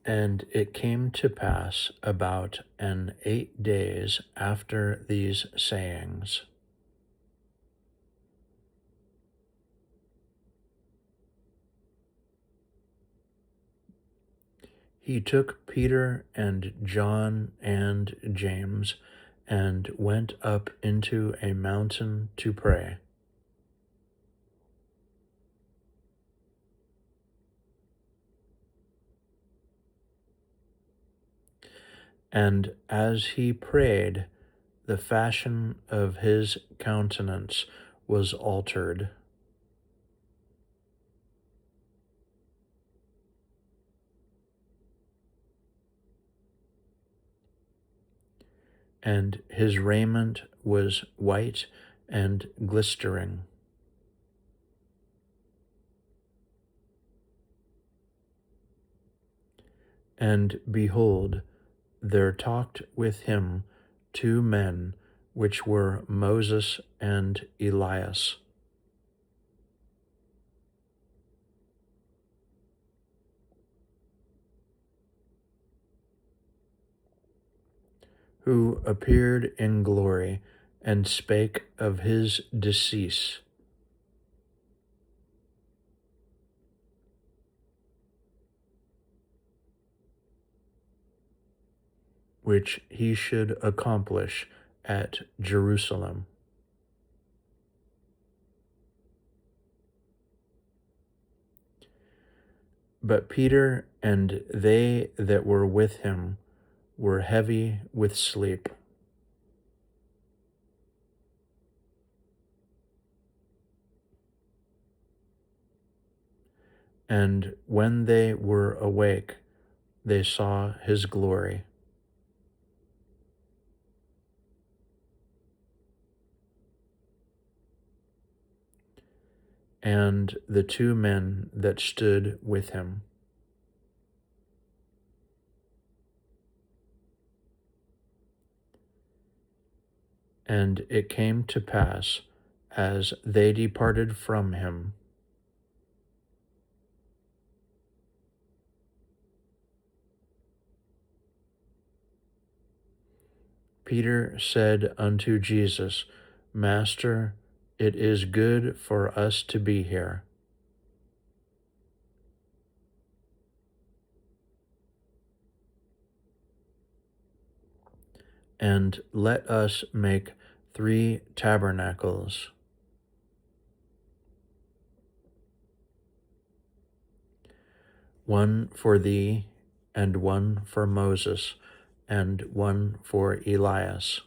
And it came to pass about 8 days after these sayings, he took Peter and John and James and went up into a mountain to pray. And as he prayed, the fashion of his countenance was altered, and his raiment was white and glistering. And behold, there talked with him 2 men, which were Moses and Elias, who appeared in glory and spake of his decease, which he should accomplish at Jerusalem. But Peter and they that were with him were heavy with sleep. And when they were awake, they saw his glory, and the 2 men that stood with him. And it came to pass, as they departed from him, Peter said unto Jesus, Master, it is good for us to be here. And let us make 3 tabernacles, one for thee, and one for Moses, and one for Elias.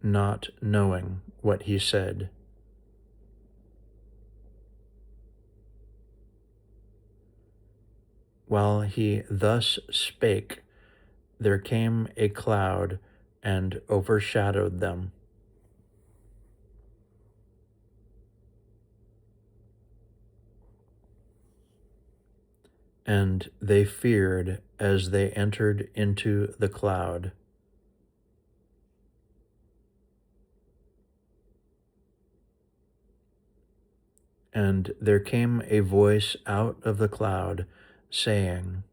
Not knowing what he said. While he thus spake, there came a cloud and overshadowed them. And they feared as they entered into the cloud. And there came a voice out of the cloud, saying,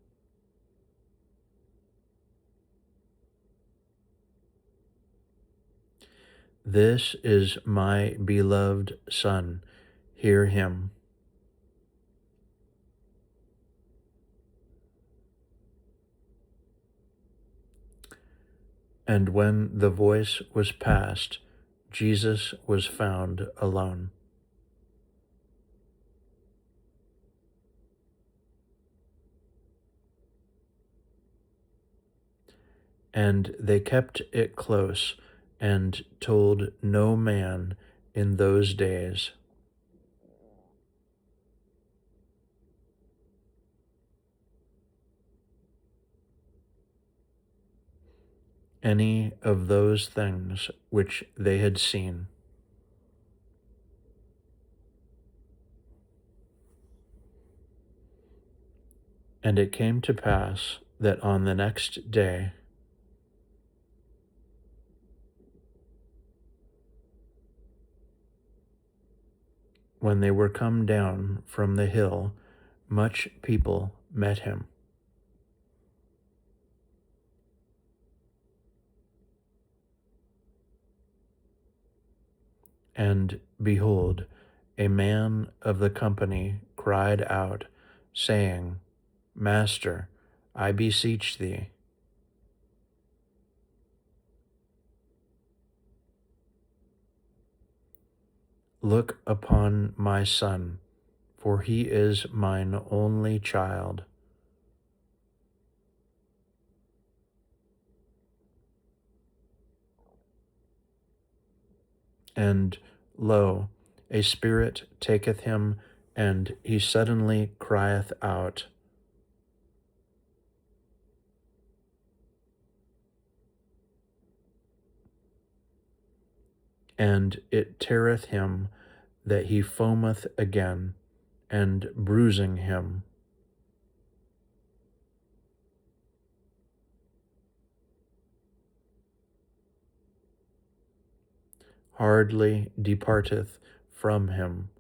This is my beloved Son, hear him. And when the voice was past, Jesus was found alone. And they kept it close, and told no man in those days. Any of those things which they had seen. And it came to pass that on the next day, when they were come down from the hill, much people met him. And behold, a man of the company cried out, saying, Master, I beseech thee, look upon my son, for he is mine only child. And lo, a spirit taketh him, and he suddenly crieth out. And it teareth him that he foameth again, and bruising him. Hardly departeth from him.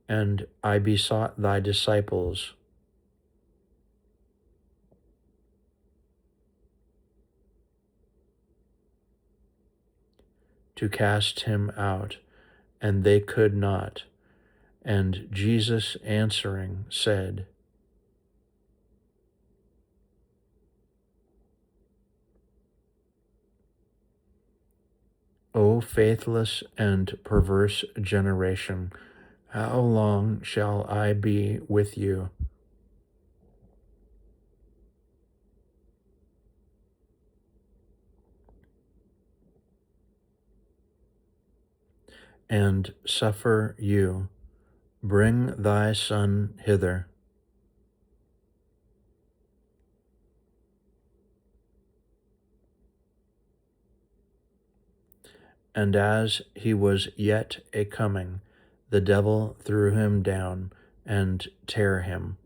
And I besought thy disciples to cast him out, and they could not. And Jesus answering said, O faithless and perverse generation, how long shall I be with you? And suffer you? Bring thy son hither. And as he was yet a coming, the devil threw him down and tare him.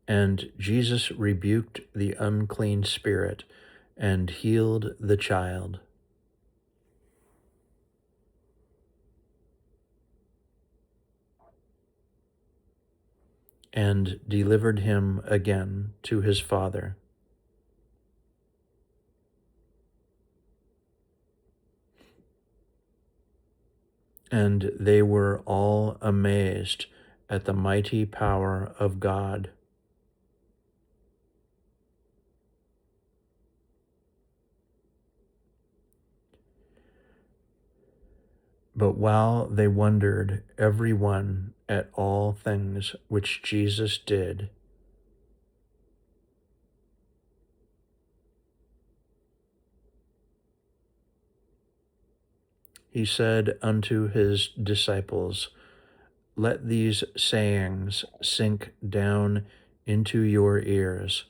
And Jesus rebuked the unclean spirit and healed the child. And delivered him again to his father. And they were all amazed at the mighty power of God. But while they wondered every one at all things which Jesus did, he said unto his disciples, Let these sayings sink down into your ears.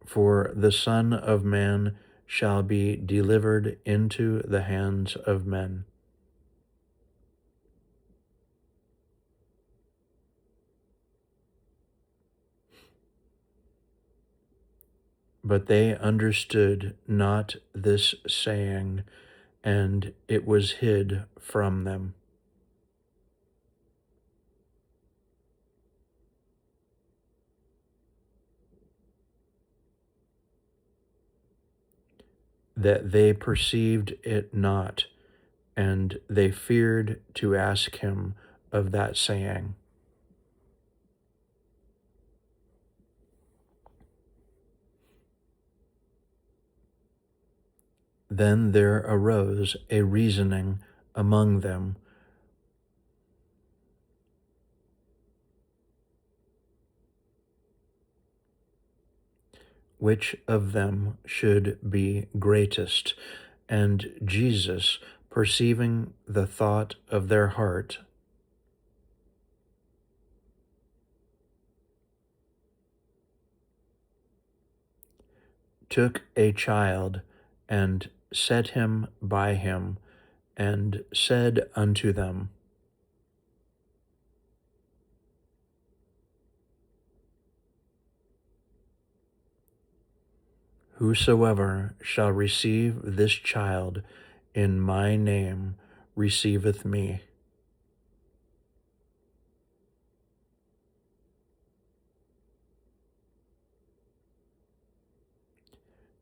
For the Son of Man shall be delivered into the hands of men. But they understood not this saying, and it was hid from them. That they perceived it not, and they feared to ask him of that saying. Then there arose a reasoning among them, which of them should be greatest. And Jesus, perceiving the thought of their heart, took a child and set him by him, and said unto them, Whosoever shall receive this child in my name receiveth me.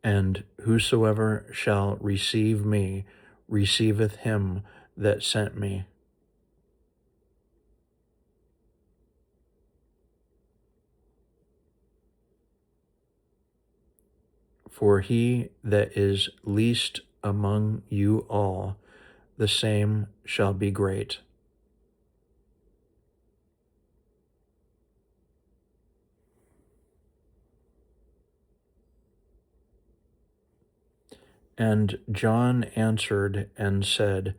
And whosoever shall receive me receiveth him that sent me. For he that is least among you all, the same shall be great. And John answered and said,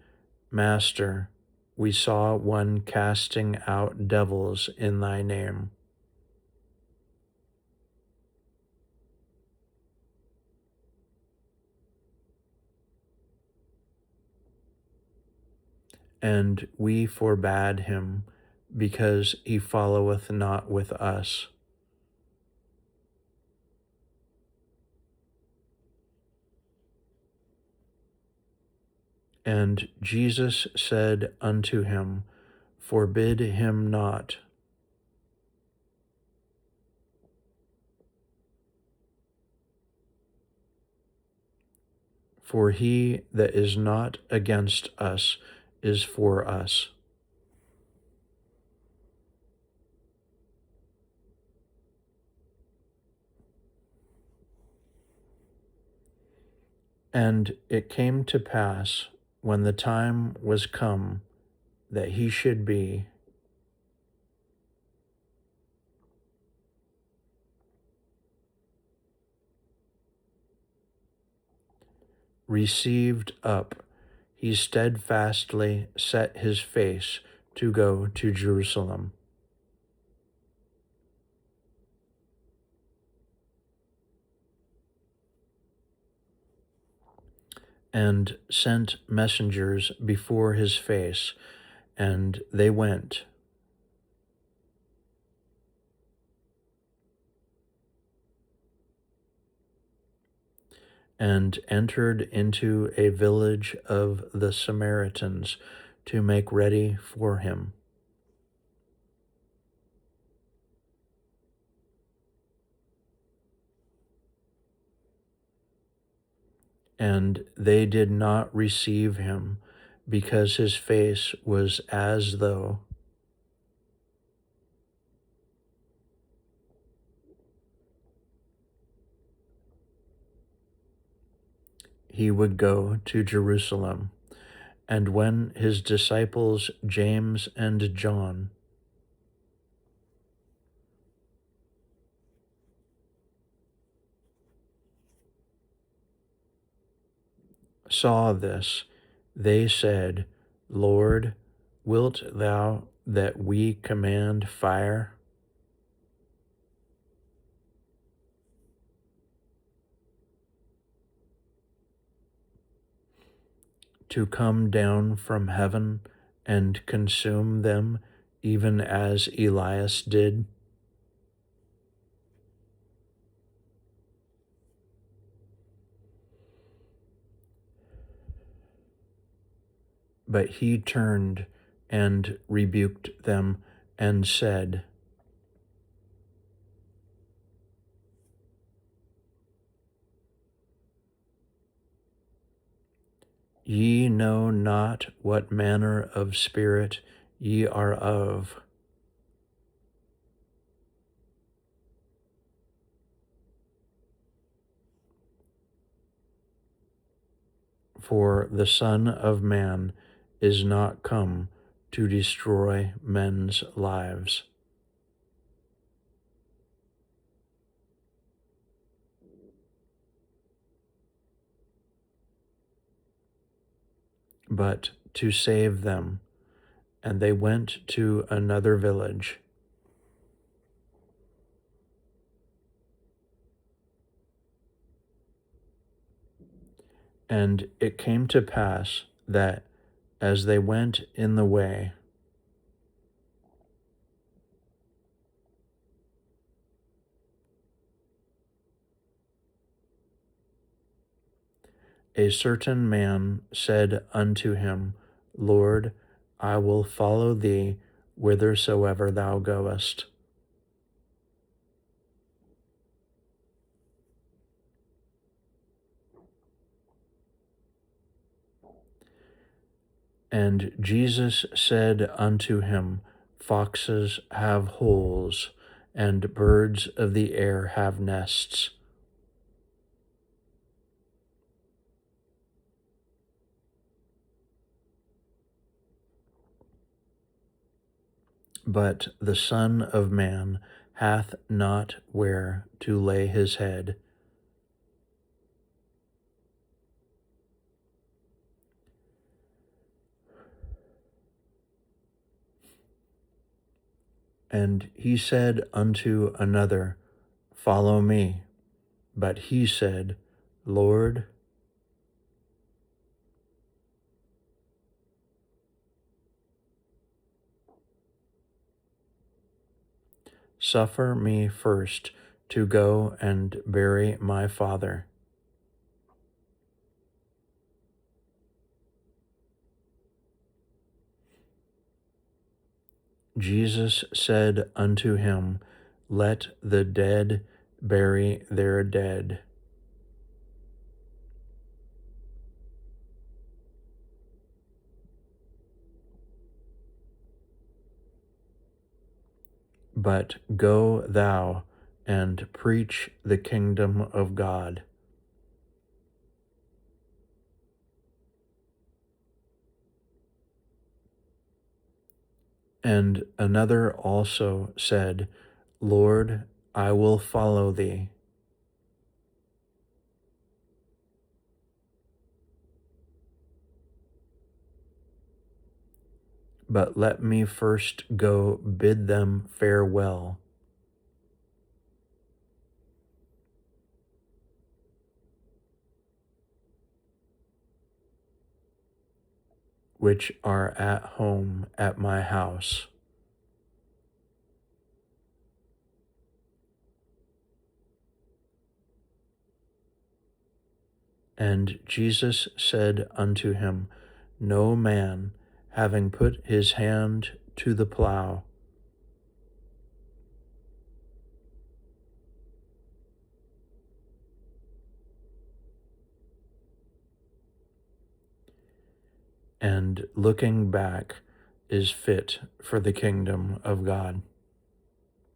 Master, we saw one casting out devils in thy name, and we forbade him, because he followeth not with us. And Jesus said unto him, Forbid him not. For he that is not against us is for us. And it came to pass, when the time was come that he should be, received up, he steadfastly set his face to go to Jerusalem. And sent messengers before his face, and they went and entered into a village of the Samaritans to make ready for him. And they did not receive him, because his face was as though he would go to Jerusalem. And when his disciples James and John saw this, they said, Lord, wilt thou that we command fire to come down from heaven and consume them, even as Elias did? But he turned and rebuked them and said, Ye know not what manner of spirit ye are of. For the Son of Man is not come to destroy men's lives, but to save them. And they went to another village. And it came to pass that As they went in the way, a certain man said unto him, Lord, I will follow thee whithersoever thou goest. And Jesus said unto him, Foxes have holes, and birds of the air have nests, but the Son of Man hath not where to lay his head. And he said unto another, Follow me. But he said, Lord, suffer me first to go and bury my father. Jesus said unto him, Let the dead bury their dead. But go thou and preach the kingdom of God. And another also said, Lord, I will follow thee. But let me first go bid them farewell. Which are at home at my house. And Jesus said unto him, No man, having put his hand to the plough, and looking back, is fit for the kingdom of God.